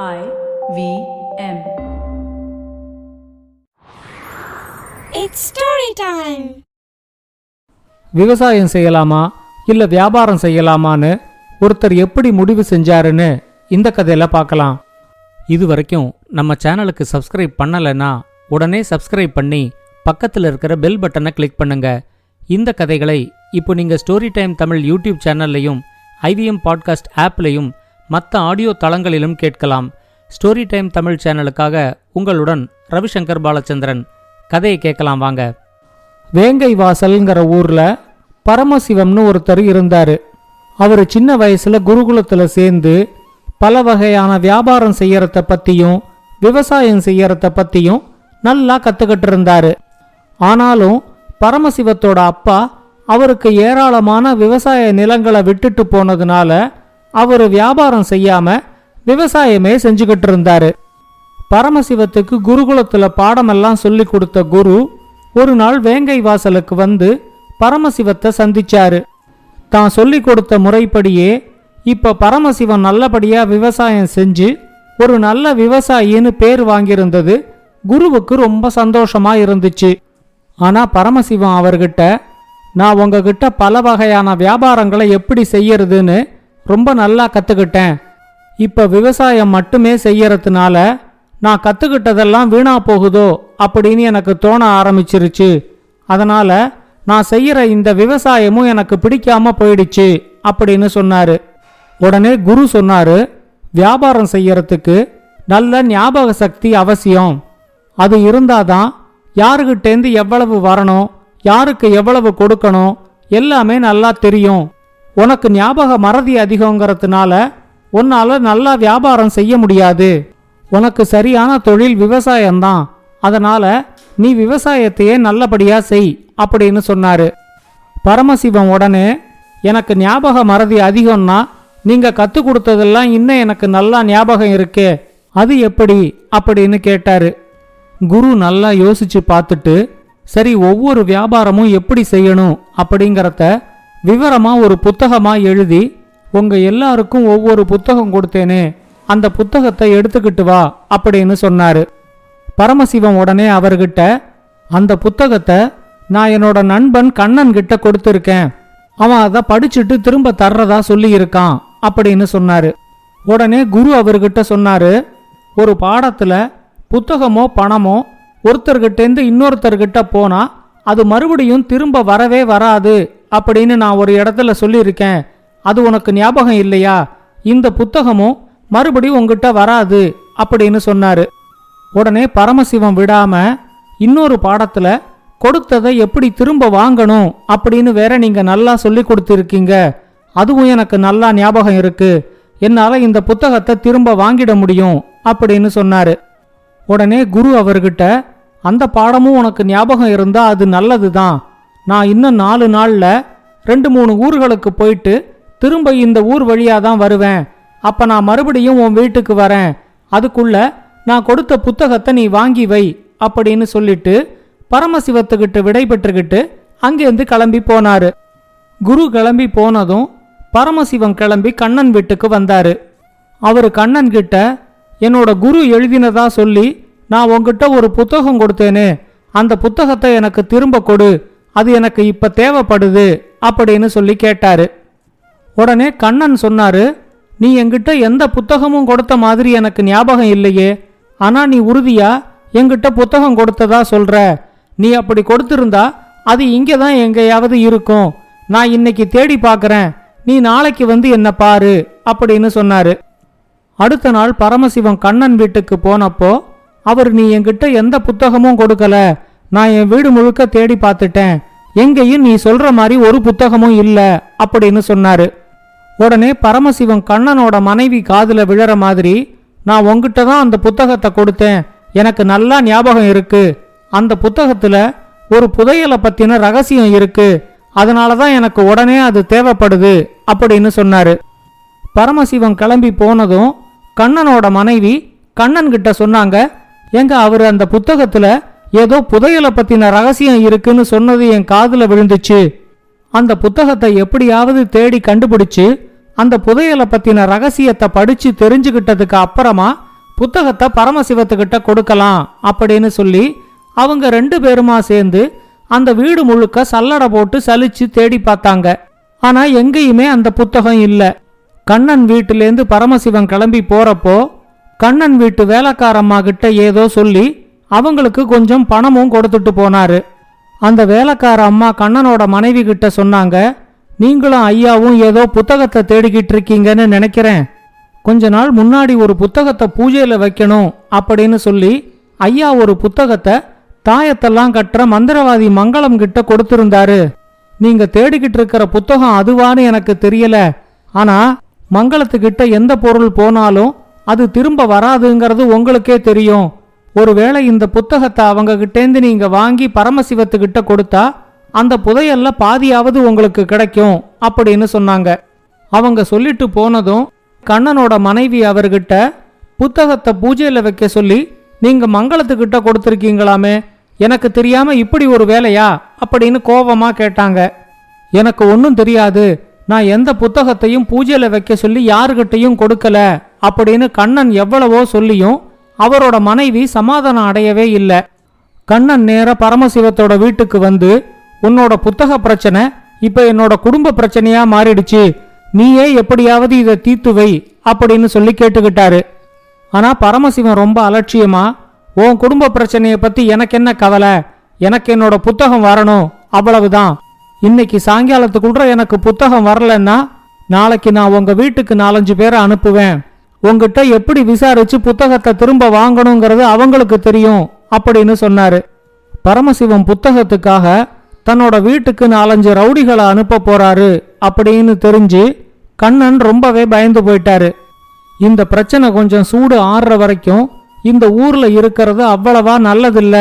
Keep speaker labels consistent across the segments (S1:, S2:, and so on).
S1: IVM.
S2: It's story time.
S3: விவசாயம் செய்யலாமா இல்ல வியாபாரம் செய்யலாமான்னு ஒருத்தர் எப்படி முடிவு செஞ்சாருன்னு இந்த கதையில பார்க்கலாம். இது வரைக்கும் நம்ம சேனலுக்கு சப்ஸ்கிரைப் பண்ணலைன்னா உடனே சப்ஸ்கிரைப் பண்ணி பக்கத்தில் இருக்கிற பெல் பட்டனை கிளிக் பண்ணுங்க. இந்த கதைகளை இப்போ நீங்க ஸ்டோரி டைம் தமிழ் யூடியூப் சேனல்லையும் ஐவிஎம் பாட்காஸ்ட் ஆப்லையும் மற்ற ஆடியோ தளங்களிலும் கேட்கலாம். ஸ்டோரி டைம் தமிழ் சேனலுக்காக உங்களுடன் ரவிசங்கர் பாலச்சந்திரன். கதையை கேட்கலாம் வாங்க. வேங்கை வாசல்ங்கிற ஊர்ல பரமசிவம்னு ஒருத்தர் இருந்தாரு. அவர் சின்ன வயசுல குருகுலத்துல சேர்ந்து பல வகையான வியாபாரம் செய்யறத பத்தியும் விவசாயம் செய்யறத பத்தியும் நல்லா கத்துக்கிட்டு இருந்தாரு. ஆனாலும் பரமசிவத்தோட அப்பா அவருக்கு ஏராளமான விவசாய நிலங்களை விட்டுட்டு போனதுனால அவர் வியாபாரம் செய்யாம விவசாயமே செஞ்சுக்கிட்டு இருந்தாரு. பரமசிவத்துக்கு குருகுலத்துல பாடமெல்லாம் சொல்லி கொடுத்த குரு ஒரு நாள் வேங்கை வாசலுக்கு வந்து பரமசிவத்தை சந்திச்சாரு. தான் சொல்லி கொடுத்த முறைப்படியே இப்ப பரமசிவன் நல்லபடியா விவசாயம் செஞ்சு ஒரு நல்ல விவசாயின்னு பேர் வாங்கியிருந்தது குருவுக்கு ரொம்ப சந்தோஷமா இருந்துச்சு. ஆனா பரமசிவம் அவர்கிட்ட, நான் உங்ககிட்ட பல வகையான வியாபாரங்களை எப்படி செய்யறதுன்னு ரொம்ப நல்லா கத்துக்கிட்டேன். இப்ப விவசாயம் மட்டுமே செய்யறதுனால நான் கத்துக்கிட்டதெல்லாம் வீணா போகுதோ அப்படின்னு எனக்கு தோண ஆரம்பிச்சிருச்சு. அதனால நான் செய்யற இந்த விவசாயமும் எனக்கு பிடிக்காம போயிடுச்சு அப்படின்னு சொன்னாரு. உடனே குரு சொன்னாரு, வியாபாரம் செய்யறதுக்கு நல்ல ஞாபக சக்தி அவசியம். அது இருந்தாதான் யாருகிட்டேந்து எவ்வளவு வரணும், யாருக்கு எவ்வளவு கொடுக்கணும் எல்லாமே நல்லா தெரியும். உனக்கு ஞாபக மறதி அதிகங்கிறதுனால உன்னால நல்லா வியாபாரம் செய்ய முடியாது. உனக்கு சரியான தொழில் விவசாயம்தான். அதனால நீ விவசாயத்தையே நல்லபடியா செய் அப்படின்னு சொன்னாரு. பரமசிவம் உடனே, எனக்கு ஞாபக மறதி அதிகம்னா நீங்க கத்து கொடுத்ததெல்லாம் இன்னும் எனக்கு நல்லா ஞாபகம் இருக்கே, அது எப்படி அப்படின்னு கேட்டாரு. குரு நல்லா யோசிச்சு பார்த்துட்டு, சரி ஒவ்வொரு வியாபாரமும் எப்படி செய்யணும் அப்படிங்கறத விவரமா ஒரு புத்தகமா எழுதி உங்க எல்லாருக்கும் ஒவ்வொரு புத்தகம் கொடுத்தேனே, அந்த புத்தகத்தை எடுத்துக்கிட்டு வா அப்படின்னு சொன்னாரு. பரமசிவம் உடனே அவர்கிட்ட, அந்த புத்தகத்தை நான் என்னோட நண்பன் கண்ணன் கிட்ட கொடுத்திருக்கேன், அவன் அதை படிச்சுட்டு திரும்ப தர்றதா சொல்லி இருக்கான் அப்படின்னு சொன்னாரு. உடனே குரு அவர்கிட்ட சொன்னாரு, ஒரு பாடத்துல புத்தகமோ பணமோ ஒருத்தர்கிட்டேருந்து இன்னொருத்தர்கிட்ட போனா அது மறுபடியும் திரும்ப வரவே வராது அப்படின்னு நான் ஒரு இடத்துல சொல்லியிருக்கேன். அது உனக்கு ஞாபகம் இல்லையா? இந்த புத்தகமும் மறுபடியும் உங்ககிட்ட வராது அப்படின்னு சொன்னாரு. உடனே பரமசிவம் விடாம, இன்னொரு பாடத்துல கொடுத்ததை எப்படி திரும்ப வாங்கணும் அப்படின்னு வேற நீங்க நல்லா சொல்லி கொடுத்திருக்கீங்க, அதுவும் எனக்கு நல்லா ஞாபகம் இருக்கு, என்னால இந்த புத்தகத்தை திரும்ப வாங்கிட முடியும் அப்படின்னு சொன்னாரு. உடனே குரு அவர்கிட்ட, அந்த பாடமும் உனக்கு ஞாபகம் இருந்தா அது நல்லதுதான். நான் இன்னும் 4 நாள்ல 2-3 ஊர்களுக்கு போயிட்டு திரும்ப இந்த ஊர் வழியாதான் வருவேன். அப்ப நான் மறுபடியும் உன் வீட்டுக்கு வரேன். அதுக்குள்ள நான் கொடுத்த புத்தகத்தை நீ வாங்கி வை அப்படின்னு சொல்லிட்டு பரமசிவத்துக்கிட்ட விடை பெற்றுக்கிட்டு அங்கேருந்து கிளம்பி போனாரு. குரு கிளம்பி போனதும் பரமசிவம் கிளம்பி கண்ணன் வீட்டுக்கு வந்தாரு. அவரு கண்ணன் கிட்ட, என்னோட குரு எழுதினதா சொல்லி நான் உங்ககிட்ட ஒரு புத்தகம் கொடுத்தேனே, அந்த புத்தகத்தை எனக்கு திரும்ப கொடு, அது எனக்கு இப்ப தேவைப்படுது அப்படின்னு சொல்லி கேட்டாரு. உடனே கண்ணன் சொன்னாரு, நீ என்கிட்ட எந்த புத்தகமும் கொடுத்த மாதிரி எனக்கு ஞாபகம் இல்லையே, ஆனா நீ உறுதியா என்கிட்ட புத்தகம் கொடுத்ததா சொல்ற. நீ அப்படி கொடுத்திருந்தா அது இங்கதான் எங்கேயாவது இருக்கும். நான் இன்னைக்கு தேடி பார்க்கறேன், நீ நாளைக்கு வந்து என்ன பாரு அப்படின்னு சொன்னாரு. அடுத்த நாள் பரமசிவம் கண்ணன் வீட்டுக்கு போனப்போ அவர், நீ என்கிட்ட எந்த புத்தகமும் கொடுக்கல, நான் என் வீடு முழுக்க தேடி பார்த்துட்டேன், எங்கேயும் நீ சொல்ற மாதிரி ஒரு புத்தகமும் இல்ல அப்படின்னு சொன்னாரு. உடனே பரமசிவம் கண்ணனோட மனைவி காதுல விழற மாதிரி, நான் உங்ககிட்ட தான் அந்த புத்தகத்தை கொடுத்தேன், எனக்கு நல்லா ஞாபகம் இருக்கு, அந்த புத்தகத்துல ஒரு புதையலை பத்தின ரகசியம் இருக்கு, அதனாலதான் எனக்கு உடனே அது தேவைப்படுது அப்படின்னு சொன்னாரு. பரமசிவம் கிளம்பி போனதும் கண்ணனோட மனைவி கண்ணன் கிட்ட சொன்னாங்க, எங்க அவரு அந்த புத்தகத்துல ஏதோ புதையலை பத்தின ரகசியம் இருக்குன்னு சொன்னது என் காதுல விழுந்துச்சு. அந்த புத்தகத்தை எப்படியாவது தேடி கண்டுபிடிச்சு அந்த புதையலை பத்தின ரகசியத்தை படிச்சு தெரிஞ்சுக்கிட்டதுக்கு அப்புறமா புத்தகத்தை பரமசிவத்துக்கிட்ட கொடுக்கலாம் அப்படின்னு சொல்லி அவங்க 2 பேருமா சேர்ந்து அந்த வீடு முழுக்க சல்லடை போட்டு சலிச்சு தேடி பார்த்தாங்க. ஆனா எங்கேயுமே அந்த புத்தகம் இல்ல. கண்ணன் வீட்டிலேருந்து பரமசிவன் கிளம்பி போறப்போ கண்ணன் வீட்டு வேலைக்காரம்மா கிட்ட ஏதோ சொல்லி அவங்களுக்கு கொஞ்சம் பணமும் கொடுத்துட்டு போனாரு. அந்த வேலைக்கார அம்மா கண்ணனோட மனைவி கிட்ட சொன்னாங்க, நீங்களும் ஐயாவும் ஏதோ புத்தகத்தை தேடிக்கிட்டு இருக்கீங்கன்னு நினைக்கிறேன். கொஞ்ச நாள் முன்னாடி ஒரு புத்தகத்தை பூஜையில வைக்கணும் அப்படின்னு சொல்லி ஐயா ஒரு புத்தகத்தை தாயத்தெல்லாம் கட்டுற மந்திரவாதி மங்களம் கிட்ட கொடுத்திருந்தாரு. நீங்க தேடிக்கிட்டு இருக்கிற புத்தகம் அதுவான்னு எனக்கு தெரியல. ஆனா மங்களத்துக்கிட்ட எந்த பொருள் போனாலும் அது திரும்ப வராதுங்கிறது உங்களுக்கே தெரியும். ஒருவேளை இந்த புத்தகத்தை அவங்க கிட்டேந்து நீங்க வாங்கி பரமசிவத்துக்கிட்ட கொடுத்தா அந்த புதையல்ல பாதியாவது உங்களுக்கு கிடைக்கும் அப்படின்னு சொன்னாங்க. அவங்க சொல்லிட்டு போனதும் கண்ணனோட மனைவி அவர்கிட்ட புத்தகத்தை பூஜையில வைக்க சொல்லி நீங்க மங்களத்துக்கிட்ட கொடுத்துருக்கீங்களாமே, எனக்கு தெரியாம இப்படி ஒரு வேலையா அப்படின்னு கோபமா கேட்டாங்க. எனக்கு ஒன்றும் தெரியாது, நான் எந்த புத்தகத்தையும் பூஜையில வைக்க சொல்லி யாருகிட்டையும் கொடுக்கல அப்படின்னு கண்ணன் எவ்வளவோ சொல்லியும் அவரோட மனைவி சமாதானம் அடையவே இல்லை. கண்ணன் நேர பரமசிவத்தோட வீட்டுக்கு வந்து, உன்னோட புத்தக பிரச்சனை இப்ப என்னோட குடும்ப பிரச்சனையா மாறிடுச்சு, நீயே எப்படியாவது இதை தீர்த்து வை அப்படின்னு சொல்லி கேட்டுக்கிட்டாரு. ஆனா பரமசிவன் ரொம்ப அலட்சியமா, உன் குடும்ப பிரச்சனைய பத்தி எனக்கு என்ன கவலை, எனக்கு என்னோட புத்தகம் வரணும் அவ்வளவுதான். இன்னைக்கு சாயங்காலத்துக்குள்ள எனக்கு புத்தகம் வரலன்னா நாளைக்கு நான் உங்க வீட்டுக்கு 4-5 பேரை அனுப்புவேன். உங்ககிட்ட எப்படி விசாரிச்சு புத்தகத்தை திரும்ப வாங்கணுங்கிறது அவங்களுக்கு தெரியும் அப்படின்னு சொன்னாரு. பரமசிவம் புத்தகத்துக்காக தன்னோட வீட்டுக்கு 4-5 ரவுடிகளை அனுப்ப போறாரு அப்படின்னு தெரிஞ்சு கண்ணன் ரொம்பவே பயந்து போயிட்டாரு. இந்த பிரச்சனை கொஞ்சம் சூடு ஆறுற வரைக்கும் இந்த ஊர்ல இருக்கிறது அவ்வளவா நல்லதில்ல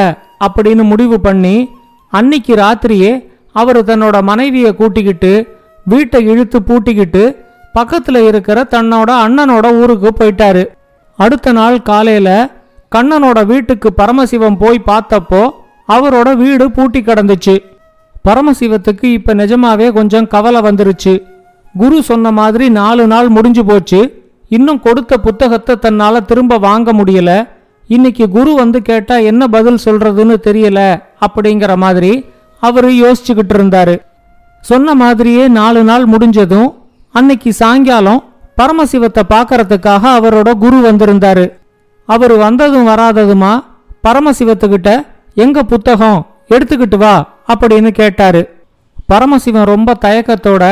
S3: அப்படின்னு முடிவு பண்ணி அன்னிக்கு ராத்திரியே அவரு தன்னோட மனைவியை கூட்டிக்கிட்டு வீட்டை இழுத்து பூட்டிக்கிட்டு பக்கத்துல இருக்கிற தன்னோட அண்ணனோட ஊருக்கு போயிட்டாரு. அடுத்த நாள் காலையில கண்ணனோட வீட்டுக்கு பரமசிவம் போய் பார்த்தப்போ அவரோட வீடு பூட்டி கிடந்துச்சு. பரமசிவத்துக்கு இப்ப நிஜமாவே கொஞ்சம் கவலை வந்துருச்சு. குரு சொன்ன மாதிரி 4 நாள் முடிஞ்சு போச்சு, இன்னும் கொடுத்த புத்தகத்தை தன்னால திரும்ப வாங்க முடியல. இன்னைக்கு குரு வந்து கேட்டா என்ன பதில் சொல்றதுன்னு தெரியல அப்படிங்கிற மாதிரி அவரு யோசிச்சுக்கிட்டு இருந்தாரு. சொன்ன மாதிரியே 4 நாள் முடிஞ்சதும் அன்னைக்கு சாயங்காலம் பரமசிவத்தை பார்க்கறதுக்காக அவரோட குரு வந்திருந்தாரு. அவரு வந்ததும் வராததுமா பரமசிவத்துக்கிட்ட எங்க புத்தகம் எடுத்துக்கிட்டு வா அப்படின்னு கேட்டாரு. பரமசிவன் ரொம்ப தயக்கத்தோட,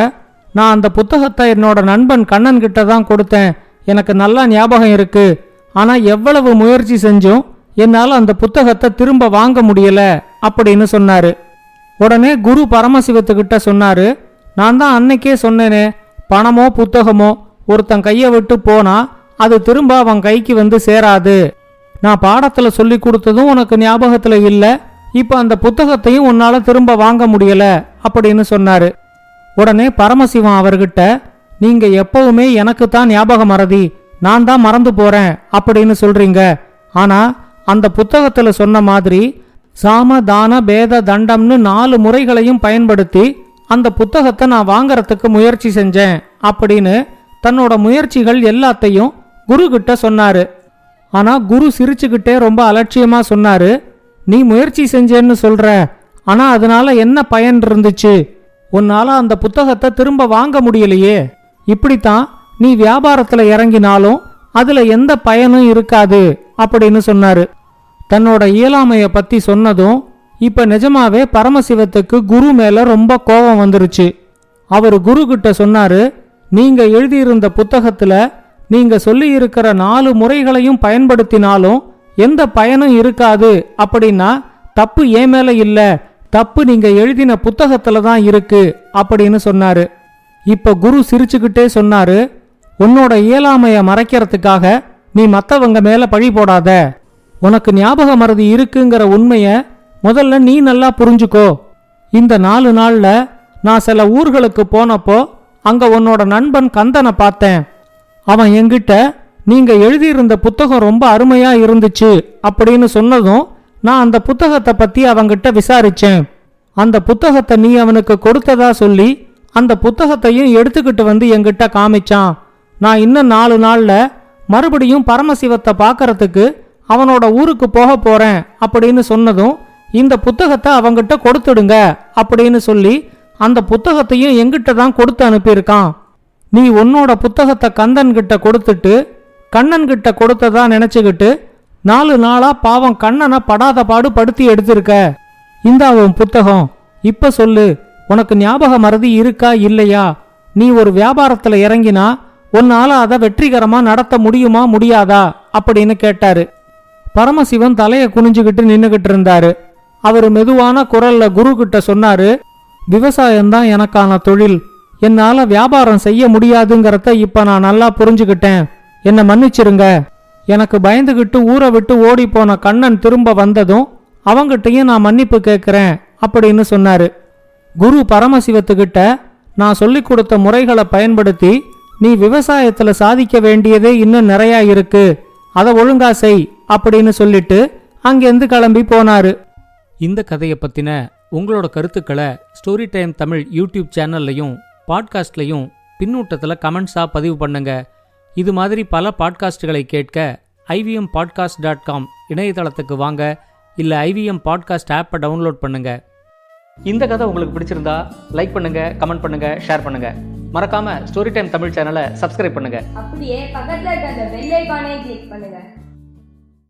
S3: நான் அந்த புத்தகத்தை என்னோட நண்பன் கண்ணன் கிட்ட தான் கொடுத்தேன், எனக்கு நல்லா ஞாபகம் இருக்கு, ஆனா எவ்வளவு முயற்சி செஞ்சும் என்னால அந்த புத்தகத்தை திரும்ப வாங்க முடியல அப்படின்னு சொன்னாரு. உடனே குரு பரமசிவத்துக்கிட்ட சொன்னாரு, நான் தான் அன்னைக்கே சொன்னேனே, பணமோ புத்தகமோ ஒருத்தன் கையை விட்டு போனா அது திரும்ப அவன் கைக்கு வந்து சேராது. நான் பாடத்துல சொல்லி கொடுத்ததும் உனக்கு ஞாபகத்துல இல்ல, இப்ப அந்த புத்தகத்தையும் உன்னால திரும்ப வாங்க முடியல அப்படின்னு சொன்னாரு. உடனே பரமசிவம் அவர்கிட்ட, நீங்க எப்பவுமே எனக்கு தான் ஞாபக மறதி, நான் தான் மறந்து போறேன் அப்படின்னு சொல்றீங்க, ஆனா அந்த புத்தகத்துல சொன்ன மாதிரி சாம தான பேத தண்டம்னு 4 முறைகளையும் பயன்படுத்தி அந்த புத்தகத்தை நான் வாங்கறதுக்கு முயற்சி செஞ்சேன் அப்படின்னு தன்னோட முயற்சிகள் எல்லாத்தையும் குரு கிட்ட சொன்னாரு. ஆனா குரு சிரிச்சுக்கிட்டே ரொம்ப அலட்சியமா சொன்னாரு, நீ முயற்சி செஞ்சேன்னு சொல்ற, ஆனா அதனால என்ன பயன் இருந்துச்சு, உன்னால அந்த புத்தகத்தை திரும்ப வாங்க முடியலையே, இப்படித்தான் நீ வியாபாரத்துல இறங்கினாலும் அதுல எந்த பயனும் இருக்காது அப்படின்னு சொன்னாரு. தன்னோட இயலாமைய பத்தி சொன்னதும் இப்ப நிஜமாவே பரமசிவத்துக்கு குரு மேல ரொம்ப கோபம் வந்துருச்சு. அவரு குரு கிட்ட சொன்னாரு, நீங்க எழுதியிருந்த புத்தகத்துல நீங்க சொல்லி இருக்கிற 4 முறைகளையும் பயன்படுத்தினாலும் எந்த பயனும் இருக்காது அப்படின்னா தப்பு ஏன் மேல இல்ல, தப்பு நீங்க எழுதின புத்தகத்துல தான் இருக்கு அப்படின்னு சொன்னாரு. இப்ப குரு சிரிச்சுக்கிட்டே சொன்னாரு, உன்னோட இயலாமைய மறைக்கிறதுக்காக நீ மத்தவங்க மேல பழி போடாத, உனக்கு ஞாபக மறதி இருக்குங்கிற உண்மைய முதல்ல நீ நல்லா புரிஞ்சுக்கோ. இந்த 4 நாள்ல நான் சில ஊர்களுக்கு போனப்போ அங்க உன்னோட நண்பன் கந்தனை பார்த்தேன். அவன் என்கிட்ட நீங்க எழுதியிருந்த புத்தகம் ரொம்ப அருமையா இருந்துச்சு அப்படின்னு சொன்னதும் நான் அந்த புத்தகத்தை பத்தி அவங்கிட்ட விசாரிச்சேன். அந்த புத்தகத்தை நீ அவனுக்கு கொடுத்ததா சொல்லி அந்த புத்தகத்தையும் எடுத்துக்கிட்டு வந்து என்கிட்ட காமிச்சான். நான் இன்னும் 4 நாள்ல மறுபடியும் பரமசிவத்தை பார்க்கறதுக்கு அவனோட ஊருக்கு போக போறேன் அப்படின்னு சொன்னதும் இந்த புத்தகத்தை அவங்கிட்ட கொடுத்துடுங்க அப்படின்னு சொல்லி அந்த புத்தகத்தையும் எங்கிட்ட தான் கொடுத்து அனுப்பியிருக்கான். நீ உன்னோட புத்தகத்தை கந்தன் கிட்ட கொடுத்துட்டு கண்ணன் கிட்ட கொடுத்ததா நினைச்சுக்கிட்டு 4 நாளா பாவம் கண்ணனை படாத பாடு படுத்தி எடுத்திருக்க. இந்த உன் புத்தகம். இப்ப சொல்லு, உனக்கு ஞாபக மறதி இருக்கா இல்லையா? நீ ஒரு வியாபாரத்துல இறங்கினா உன்னால அதை வெற்றிகரமா நடத்த முடியுமா முடியாதா அப்படின்னு கேட்டாரு. பரமசிவன் தலைய குனிஞ்சுக்கிட்டு நின்னுகிட்டு இருந்தாரு. அவரு மெதுவான குரல்ல குரு கிட்ட சொன்னாரு, விவசாயம்தான் எனக்கான தொழில். என்னால வியாபாரம் செய்ய முடியாதுங்கிறத இப்ப நான் நல்லா புரிஞ்சுக்கிட்டேன். என்ன மன்னிச்சிருங்க. எனக்கு பயந்துகிட்டு ஊரை விட்டு ஓடி போன கண்ணன் திரும்ப வந்ததும் அவங்கிட்டையும் நான் மன்னிப்பு கேட்கிறேன் அப்படின்னு சொன்னாரு. குரு பரமசிவத்துக்கிட்ட, நான் சொல்லிக் கொடுத்த முறைகளை பயன்படுத்தி நீ விவசாயத்துல சாதிக்க வேண்டியதே இன்னும் நிறைய இருக்கு, அதை ஒழுங்கா செய் அப்படின்னு சொல்லிட்டு அங்கேருந்து கிளம்பி போனாரு. இந்த கதையை பத்தின உங்களோட கருத்துக்களை ஸ்டோரி டைம் தமிழ் யூடியூப் சேனல்லையும் பாட்காஸ்ட்லையும் பின்னூட்டத்தில் கமெண்ட்ஸாக பதிவு பண்ணுங்க. இது மாதிரி பல பாட்காஸ்டுகளை கேட்க ivmpodcast.com இணையதளத்துக்கு வாங்க, இல்லை IVM பாட்காஸ்ட் ஆப்பை டவுன்லோட் பண்ணுங்க. இந்த கதை உங்களுக்கு பிடிச்சிருந்தா லைக் பண்ணுங்க, கமெண்ட் பண்ணுங்க, ஷேர் பண்ணுங்க. மறக்காம ஸ்டோரி டைம் தமிழ் சேனலை சப்ஸ்கிரைப் பண்ணுங்க.
S1: அப்படியே பக்கத்துல இருக்க அந்த பெல் ஐகானை கிளிக் பண்ணுங்க.